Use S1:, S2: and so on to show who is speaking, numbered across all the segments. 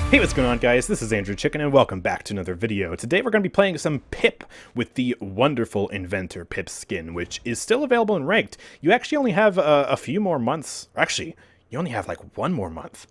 S1: Hey, what's going on, guys? This is AndrewChicken, and welcome back to another video. Today we're going to be playing some Pip with the wonderful Inventor Pip skin, which is still available in Ranked. You actually only have a few more months. Actually, you only have like one more month.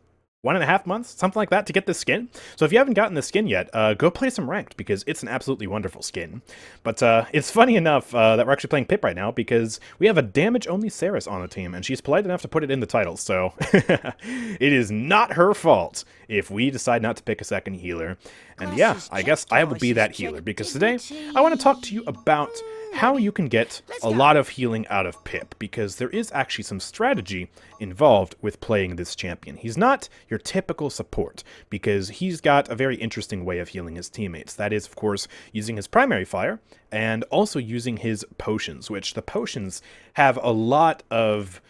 S1: 1.5 months, something like that, to get this skin. So if you haven't gotten this skin yet, go play some Ranked, because it's an absolutely wonderful skin. But it's funny enough that we're actually playing Pip right now, because we have a damage-only Saris on the team, and she's polite enough to put it in the title, so it is not her fault if we decide not to pick a second healer. And yeah, I guess I will be that healer, because today I want to talk to you about how you can get a lot of healing out of Pip, because there is actually some strategy involved with playing this champion. He's not your typical support, because he's got a very interesting way of healing his teammates. That is, of course, using his primary fire, and also using his potions, which the potions have a lot of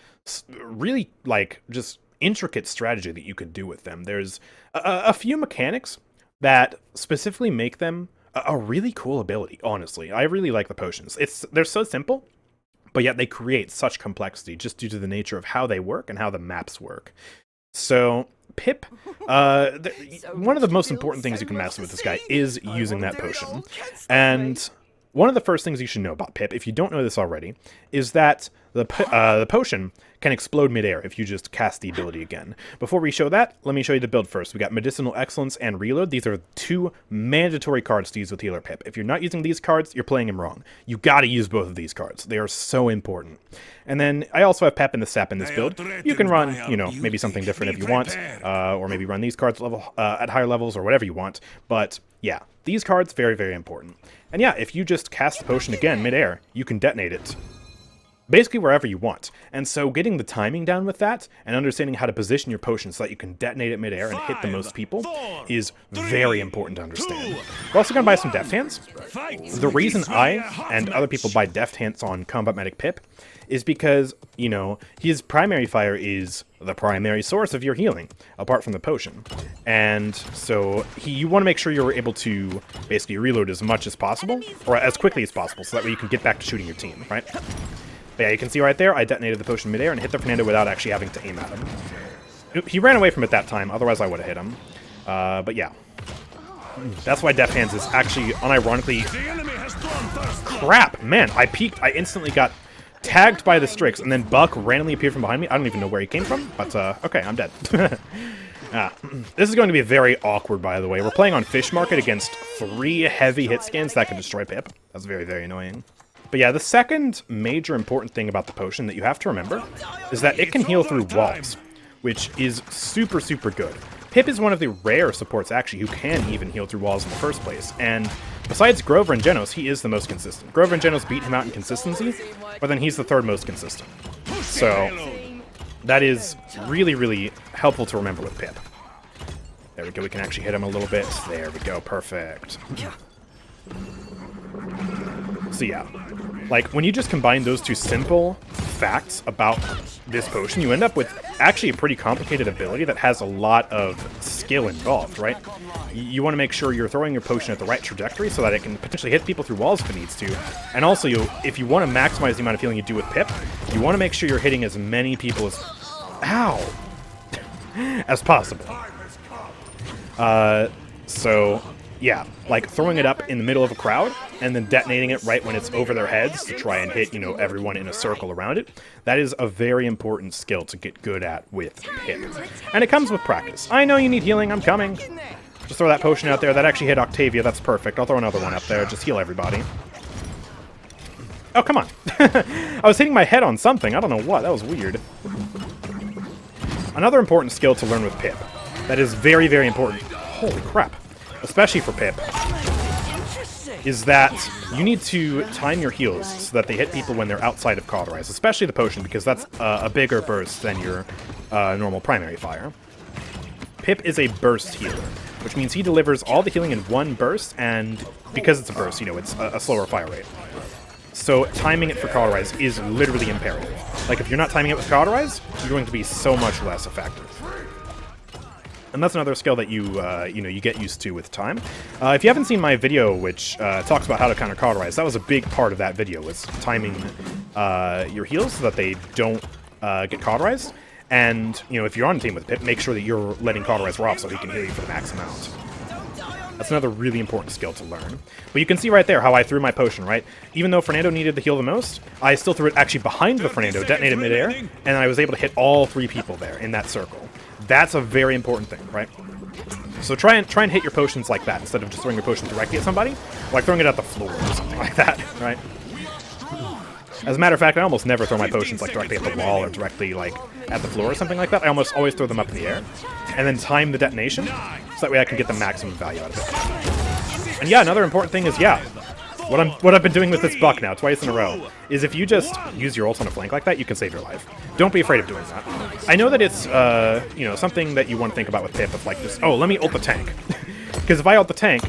S1: really, like, just intricate strategy that you could do with them. There's a few mechanics that specifically make them a really cool ability, honestly. I really like the potions. They're so simple, but yet they create such complexity just due to the nature of how they work and how the maps work. So Pip, one of the most important things you can master with this guy is using that potion. And one of the first things you should know about Pip, if you don't know this already, is that the potion can explode midair if you just cast the ability again. Before we show that, let me show you the build first. We got Medicinal Excellence and Reload. These are two mandatory cards to use with Healer Pip. If you're not using these cards, you're playing him wrong. You gotta use both of these cards. They are so important. And then I also have Pep and the Sap in this build. You can run, you know, maybe something different if you want, or maybe run these cards at higher levels or whatever you want. But yeah, these cards, very, very important. And yeah, if you just cast the potion again midair, you can detonate it basically wherever you want. And so getting the timing down with that and understanding how to position your potion so that you can detonate it midair and hit the most people is very important to understand. We're also going to buy some Deft Hands. The reason I and other people buy Deft Hands on Combat Medic Pip is because, you know, his primary fire is the primary source of your healing, apart from the potion. And so you want to make sure you're able to basically reload as much as possible, or as quickly as possible, so that way you can get back to shooting your team, right? But yeah, you can see right there, I detonated the potion midair and hit the Fernando without actually having to aim at him. He ran away from it that time, otherwise I would have hit him. But yeah. That's why Deft Hands is actually, unironically... Crap! Man, I peeked, I instantly got tagged by the Strix, and then Buck randomly appeared from behind me. I don't even know where he came from, but okay, I'm dead. This is going to be very awkward, by the way. We're playing on Fish Market against 3 heavy hit skins that can destroy Pip. That's very, very annoying. But yeah, the second major important thing about the potion that you have to remember is that it can heal through walls, which is super, super good. Pip is one of the rare supports, actually, who can even heal through walls in the first place. And besides Grover and Genos, he is the most consistent. Grover and Genos beat him out in consistency, but then he's the third most consistent. So that is really, really helpful to remember with Pip. There we go, we can actually hit him a little bit. There we go, perfect. So yeah, like, when you just combine those two simple facts about this potion, you end up with actually a pretty complicated ability that has a lot of skill involved, right? You want to make sure you're throwing your potion at the right trajectory so that it can potentially hit people through walls if it needs to. And also, if you want to maximize the amount of healing you do with Pip, you want to make sure you're hitting as many people as... Ow! as possible. So... yeah, like throwing it up in the middle of a crowd and then detonating it right when it's over their heads to try and hit, you know, everyone in a circle around it. That is a very important skill to get good at with Pip. And it comes with practice. I know you need healing, I'm coming. Just throw that potion out there. That actually hit Octavia, that's perfect. I'll throw another one up there, just heal everybody. Oh, come on. I was hitting my head on something, I don't know what, that was weird. Another important skill to learn with Pip that is very, very important. Holy crap. Especially for Pip, is that you need to time your heals so that they hit people when they're outside of Cauterize, especially the potion, because that's a bigger burst than your normal primary fire. Pip is a burst healer, which means he delivers all the healing in one burst, and because it's a burst, you know, it's a slower fire rate. So timing it for Cauterize is literally imperative. Like, if you're not timing it with Cauterize, you're going to be so much less effective. And that's another skill that you get used to with time. If you haven't seen my video, which talks about how to counter Cauterize, that was a big part of that video, was timing your heals so that they don't get Cauterized. And, you know, if you're on a team with Pip, make sure that you're letting Cauterizer off so he can heal you for the max amount. That's another really important skill to learn. But you can see right there how I threw my potion, right? Even though Fernando needed the heal the most, I still threw it actually behind the Fernando, detonated midair, and I was able to hit all 3 people there in that circle. That's a very important thing, right? So try and hit your potions like that, instead of just throwing your potion directly at somebody, like throwing it at the floor or something like that, right? As a matter of fact, I almost never throw my potions like directly at the wall or directly like at the floor or something like that. I almost always throw them up in the air, and then time the detonation, so that way I can get the maximum value out of it. And yeah, another important thing is, yeah, what I've been doing with this buck now, twice in a row, is if you just use your ult on a flank like that, you can save your life. Don't be afraid of doing that. I know that it's, you know, something that you want to think about with Pip of like just, oh, let me ult the tank. Because if I ult the tank,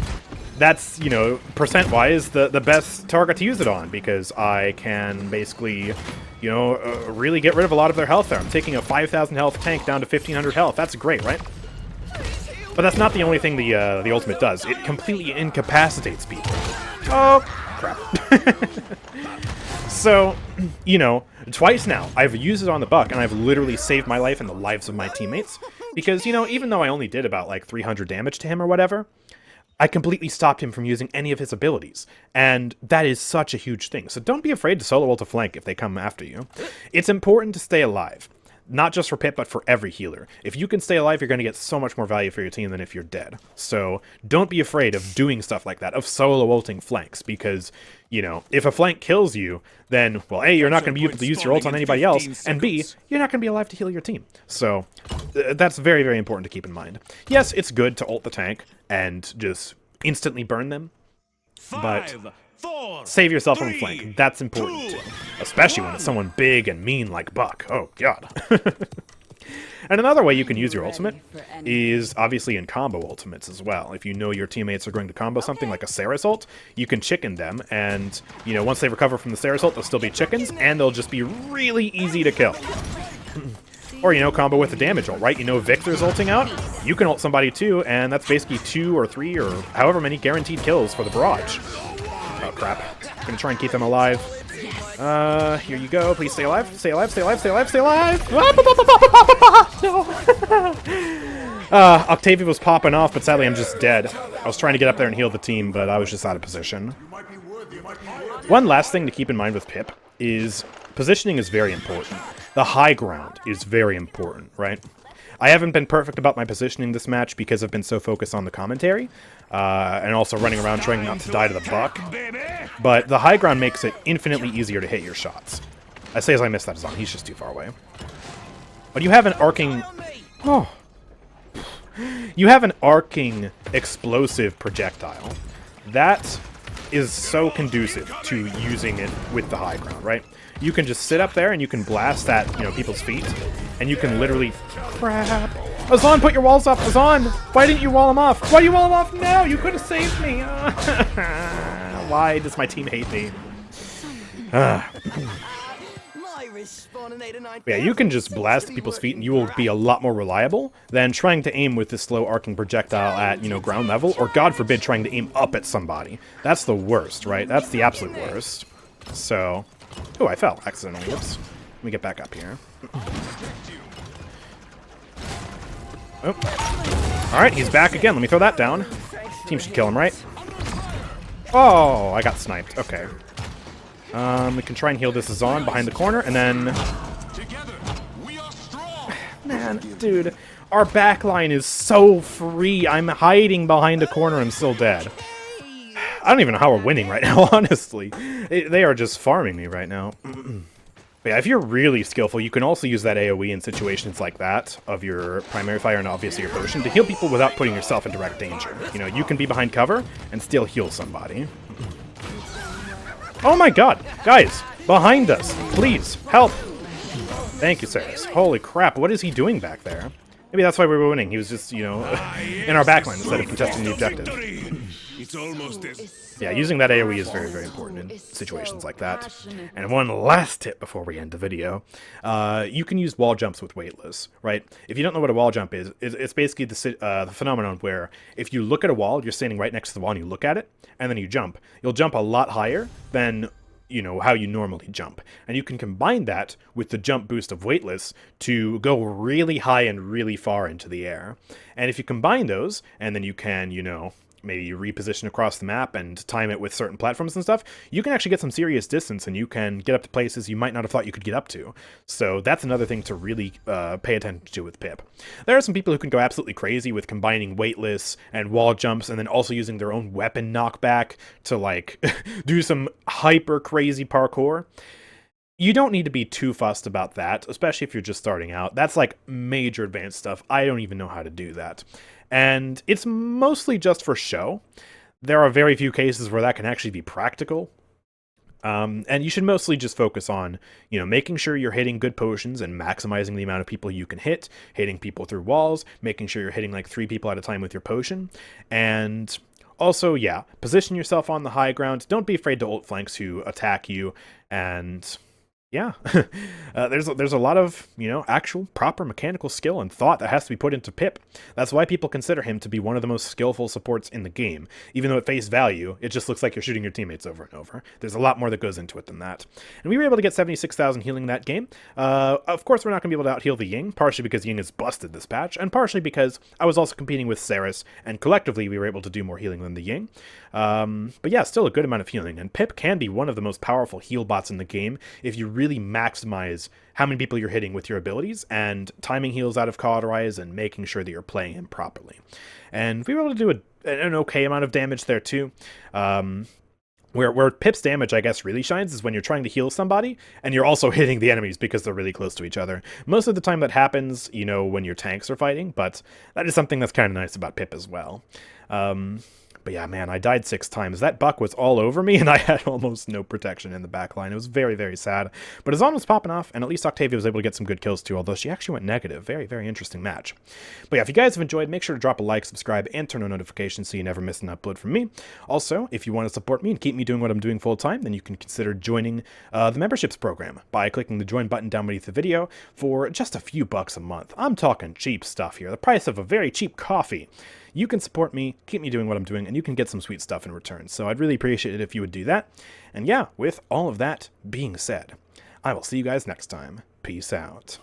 S1: that's, you know, percent-wise, the best target to use it on, because I can basically, you know, really get rid of a lot of their health there. I'm taking a 5,000 health tank down to 1,500 health. That's great, right? But that's not the only thing the ultimate does. It completely incapacitates people. Oh, crap. So, you know, twice now, I've used it on the buck, and I've literally saved my life and the lives of my teammates. Because, you know, even though I only did about, like, 300 damage to him or whatever, I completely stopped him from using any of his abilities. And that is such a huge thing. So don't be afraid to solo ult a flank if they come after you. It's important to stay alive. Not just for Pip, but for every healer. If you can stay alive, you're going to get so much more value for your team than if you're dead. So don't be afraid of doing stuff like that, of solo ulting flanks, because, you know, if a flank kills you, then, well, A, you're not going to be able to use your ult on anybody else, and B, you're not going to be alive to heal your team. So that's very, very important to keep in mind. Yes, it's good to ult the tank and just instantly burn them, but save yourself from a flank. That's important too. Especially when it's someone big and mean like Buck. Oh, God. And another way you can use your ultimate is obviously in combo ultimates as well. If you know your teammates are going to combo something like a Sarah's ult, you can chicken them, and, you know, once they recover from the Sarah's ult, they'll still be chickens, and they'll just be really easy to kill. Or, you know, combo with the damage ult, right? You know Victor's ulting out, you can ult somebody too, and that's basically 2 or 3 or however many guaranteed kills for the barrage. Oh, crap. Gonna try and keep them alive. Here you go. Please stay alive. Stay alive, stay alive, stay alive, stay alive! No! Octavia was popping off, but sadly I'm just dead. I was trying to get up there and heal the team, but I was just out of position. One last thing to keep in mind with Pip is positioning is very important. The high ground is very important, right? I haven't been perfect about my positioning this match because I've been so focused on the commentary, and also running around trying not to die to the buck. But the high ground makes it infinitely easier to hit your shots. I say as I miss that Azan, he's just too far away. But you have an arcing... Oh. You have an arcing explosive projectile. That is so conducive to using it with the high ground, right? You can just sit up there and you can blast at, you know, people's feet, and you can literally... Crap! Azan, put your walls up! Azan! Why didn't you wall them off? Why do you wall them off now? You could have saved me! Why does my team hate me? Yeah, you can just blast people's feet and you will be a lot more reliable than trying to aim with this slow arcing projectile at, you know, ground level, or God forbid trying to aim up at somebody. That's the worst, right? That's the absolute worst. So... Oh, I fell accidentally. Whoops. Let me get back up here. Oh. Alright, he's back again. Let me throw that down. Team should kill him, right? Oh, I got sniped. Okay. We can try and heal this Azan behind the corner, and then... Man, dude. Our backline is so free. I'm hiding behind a corner. I'm still dead. I don't even know how we're winning right now, honestly. They are just farming me right now. But yeah, if you're really skillful, you can also use that AoE in situations like that, of your primary fire and obviously your potion, to heal people without putting yourself in direct danger. You know, you can be behind cover and still heal somebody. Oh my god! Guys! Behind us! Please, help! Thank you, Saris. Holy crap, what is he doing back there? Maybe that's why we were winning. He was just, you know, in our backline instead of contesting the objective. It's almost yeah, using that AoE is very, very important in situations like that. And one last tip before we end the video. You can use wall jumps with weightless, right? If you don't know what a wall jump is, it's basically the phenomenon where if you look at a wall, you're standing right next to the wall and you look at it, and then you jump. You'll jump a lot higher than you know, how you normally jump. And you can combine that with the jump boost of weightless to go really high and really far into the air. And if you combine those, and then you can, you know, maybe reposition across the map and time it with certain platforms and stuff, you can actually get some serious distance, and you can get up to places you might not have thought you could get up to. So that's another thing to really pay attention to with Pip. There are some people who can go absolutely crazy with combining weightless and wall jumps, and then also using their own weapon knockback to, like, do some hyper crazy parkour. You don't need to be too fussed about that, especially if you're just starting out. That's like major advanced stuff. I don't even know how to do that. And it's mostly just for show. There are very few cases where that can actually be practical. And you should mostly just focus on, you know, making sure you're hitting good potions and maximizing the amount of people you can hit, hitting people through walls, making sure you're hitting like 3 people at a time with your potion, and also, yeah, position yourself on the high ground. Don't be afraid to ult flanks who attack you, and yeah, there's a lot of, you know, actual proper mechanical skill and thought that has to be put into Pip. That's why people consider him to be one of the most skillful supports in the game. Even though at face value, it just looks like you're shooting your teammates over and over. There's a lot more that goes into it than that. And we were able to get 76,000 healing that game. Of course, we're not going to be able to out-heal the Ying, partially because Ying is busted this patch, and partially because I was also competing with Ceres, and collectively we were able to do more healing than the Ying. But yeah, still a good amount of healing, and Pip can be one of the most powerful heal bots in the game if you really maximize how many people you're hitting with your abilities, and timing heals out of Cauterize, and making sure that you're playing him properly. And we were able to do an okay amount of damage there too. Where Pip's damage, I guess, really shines is when you're trying to heal somebody, and you're also hitting the enemies because they're really close to each other. Most of the time that happens, you know, when your tanks are fighting, but that is something that's kind of nice about Pip as well. But yeah, man, I died 6 times. That buck was all over me, and I had almost no protection in the back line. It was very, very sad. But his arm was popping off, and at least Octavia was able to get some good kills too, although she actually went negative. Very, very interesting match. But yeah, if you guys have enjoyed, make sure to drop a like, subscribe, and turn on notifications so you never miss an upload from me. Also, if you want to support me and keep me doing what I'm doing full time, then you can consider joining the memberships program by clicking the join button down beneath the video for just a few bucks a month. I'm talking cheap stuff here, the price of a very cheap coffee. You can support me, keep me doing what I'm doing, and you can get some sweet stuff in return. So I'd really appreciate it if you would do that. And yeah, with all of that being said, I will see you guys next time. Peace out.